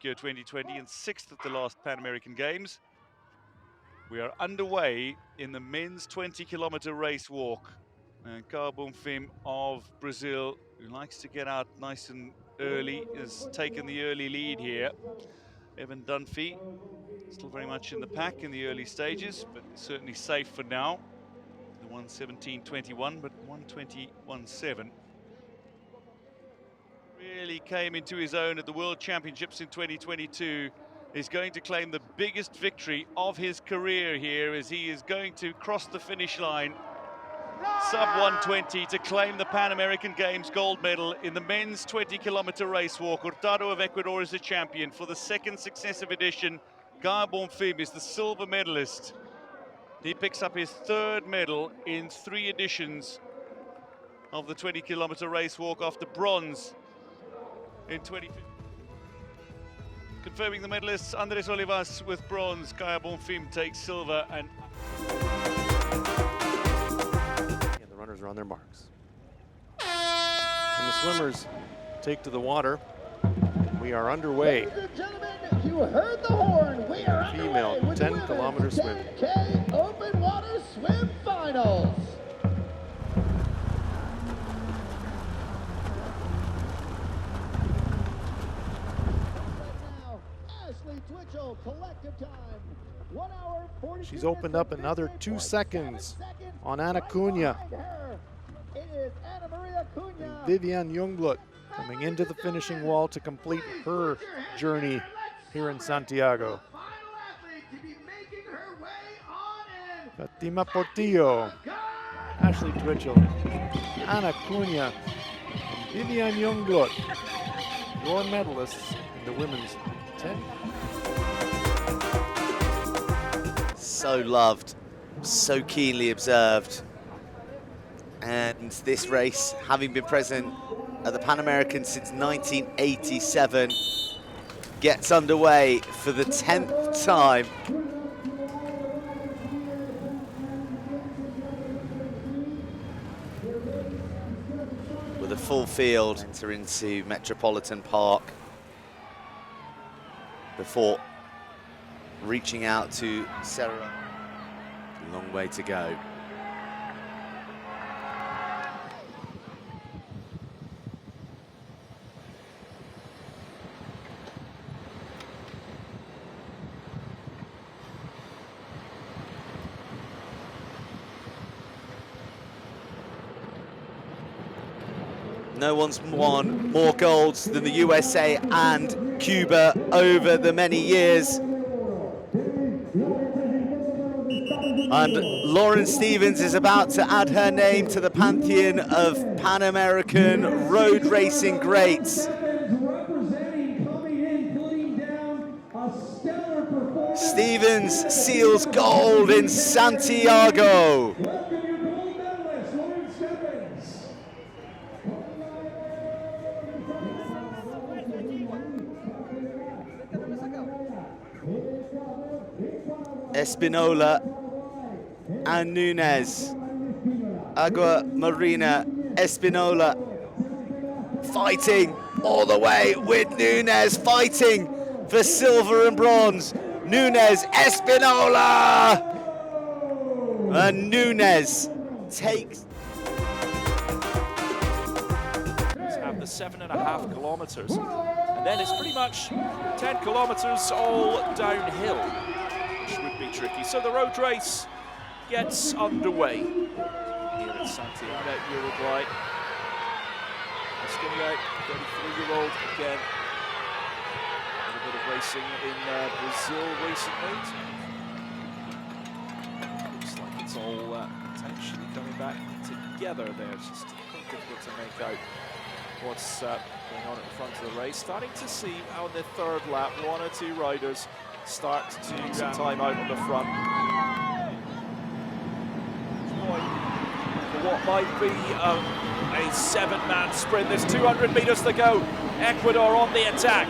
Tokyo 2020 and 6th at the last Pan American Games. We are underway in the men's 20-kilometer race walk. And Bonfim of Brazil, who likes to get out nice and early, has taken the early lead here. Evan Dunphy, still very much in the pack in the early stages, but certainly safe for now. The 1:17.21, but 1:21.7. Really came into his own at the World Championships in 2022. Is going to claim the biggest victory of his career here as he is going to cross the finish line. Sub 1:20 to claim the Pan American Games gold medal in the men's 20-kilometer race walk. Hurtado of Ecuador is the champion for the second successive edition. Bonfim is the silver medalist. He picks up his third medal in 3 editions of the 20-kilometer race walk after bronze in 2015. Confirming the medalists, Andres Olivas with bronze, Bonfim takes silver, and the runners are on their marks. And the swimmers take to the water. We are underway. Ladies and gentlemen, you heard the horn. We are Female underway with the 10-kilometer swim. 10K open water swim finals. Collective time, 1 hour, 42 She's opened up another 2 seconds on Ana Cunha. It is Ana Maria Cunha. Vivian Jungblut coming into the finishing wall to complete her journey here in Santiago. Fatima Portillo, Ashley Twitchell, Ana Cunha, and Vivian Jungblut, your medalists in the women's 10. So loved, so keenly observed, and this race, having been present at the Pan American since 1987, gets underway for the 10th time. With a full field, enter into Metropolitan Park before reaching out to Sarah. A long way to go. No one's won more golds than the USA and Cuba over the many years. And Lauren Stevens is about to add her name to the pantheon of Pan American road racing greats. Stevens seals gold in Santiago. Espinola and Nunez. Agua Marina, Espinola fighting all the way with Nunez, fighting for silver and bronze. Nunez, Espinola! And Nunez takes... Have the 7.5 kilometers, and then it's pretty much 10 kilometers all downhill, which would be tricky. So the road race gets underway here at Santiago, Uruguay. Escamilla, 33-year-old, again. A little bit of racing in Brazil recently. Looks like it's all potentially coming back together there. It's just difficult to make out what's going on at the front of the race. Starting to see on the third lap, 1 or 2 riders start to take some time out on the front. For what might be a 7-man sprint. There's 200 meters to go. Ecuador on the attack.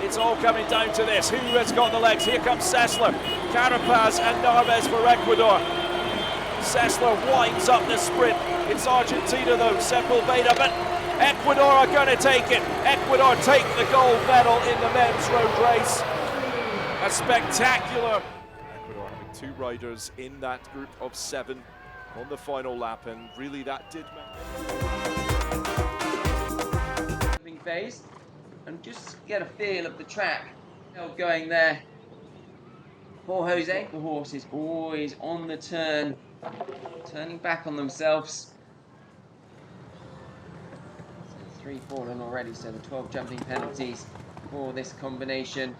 It's all coming down to this. Who has got the legs? Here comes Sessler, Carapaz and Narvaez for Ecuador. Sessler winds up the sprint. It's Argentina though, Sepulveda, but Ecuador are going to take it. Ecuador take the gold medal in the men's road race. A spectacular. Ecuador having 2 riders in that group of 7 on the final lap, and really that did matter. Phase and just get a feel of the track. Going there. Poor Jose, the horse is always on the turn, turning back on themselves. So 3 fallen already, so the 12 jumping penalties for this combination.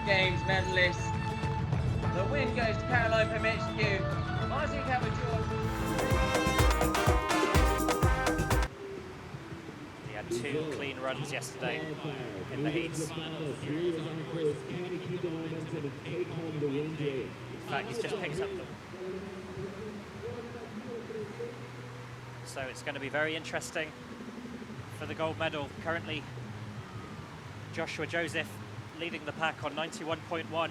Games medalist. The win goes to Caroline Pemichku. Martin Cavajor. He had 2 clean runs yesterday in the heats. In fact, he's just picked up the... So it's going to be very interesting for the gold medal. Currently, Joshua Joseph leading the pack on 91.1.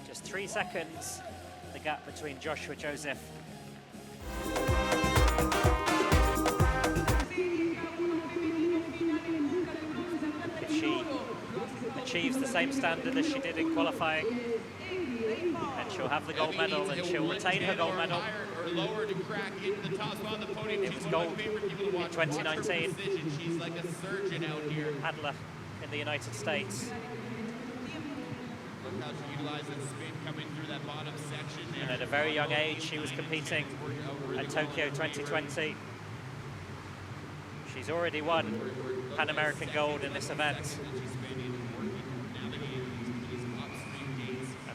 Just 3 seconds, the gap between Joshua Joseph . Achieves the same standard as she did in qualifying, and she'll have the gold medal, and she'll retain her gold medal. It was gold in 2019. Adler in the United States. And at a very young age, she was competing at Tokyo 2020. She's already won Pan American gold in this event.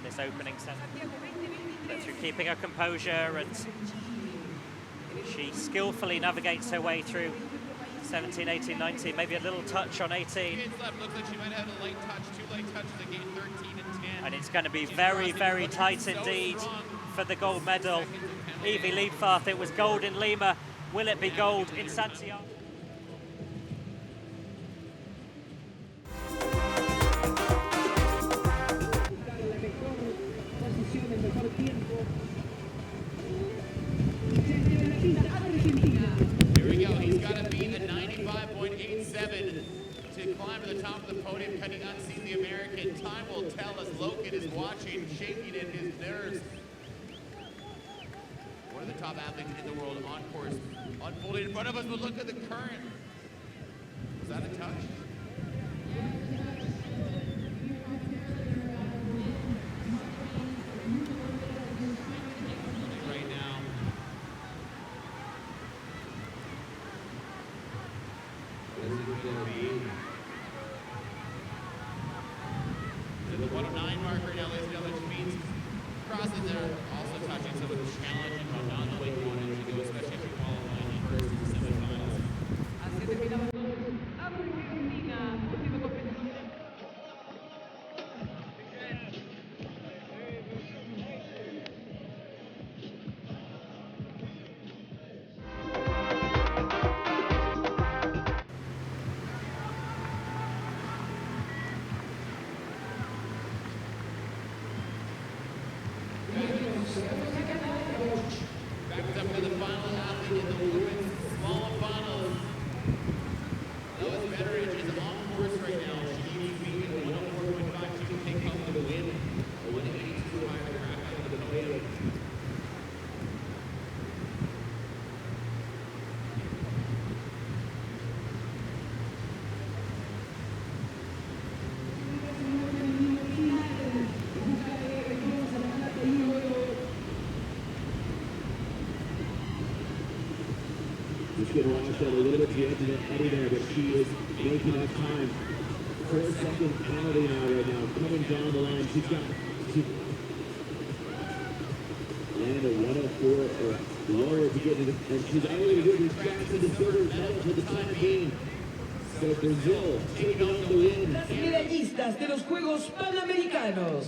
This opening set, but through keeping her composure, and she skillfully navigates her way through 17, 18, 19, maybe a little touch on 18. And it's going to be very, very tight indeed for the gold medal. Evie Liebfarth, it was gold in Lima. Will it be gold in Santiago? Here we go. He's got to beat a 95.87 to climb to the top of the podium. Can he unseat the American? Time will tell as Logan is watching, shaking in his nerves. One of the top athletes in the world on course, unfolding in front of us, but look at the current. Was that a touch? The 109 mark right now, ladies and gentlemen, which means crosses there also touching some of the challenging, but not the way you want it to go, especially if you're qualifying in first and semifinals. Back up to the final athlete in the women's small finals. Lois Betteridge is on course right now. She needs to beat 104.5 to take home the win. 182 to fire the crap out of the podium. Just going to watch that a little bit to the edge of the eddy there, but she is making up time. 4-second penalty now right now, coming down the line. She's got... and a 104 for Laura to get it. And she's only going to get back to the silver medal for the time being. So Brazil taking on the win. Las medallistas de los Juegos Panamericanos.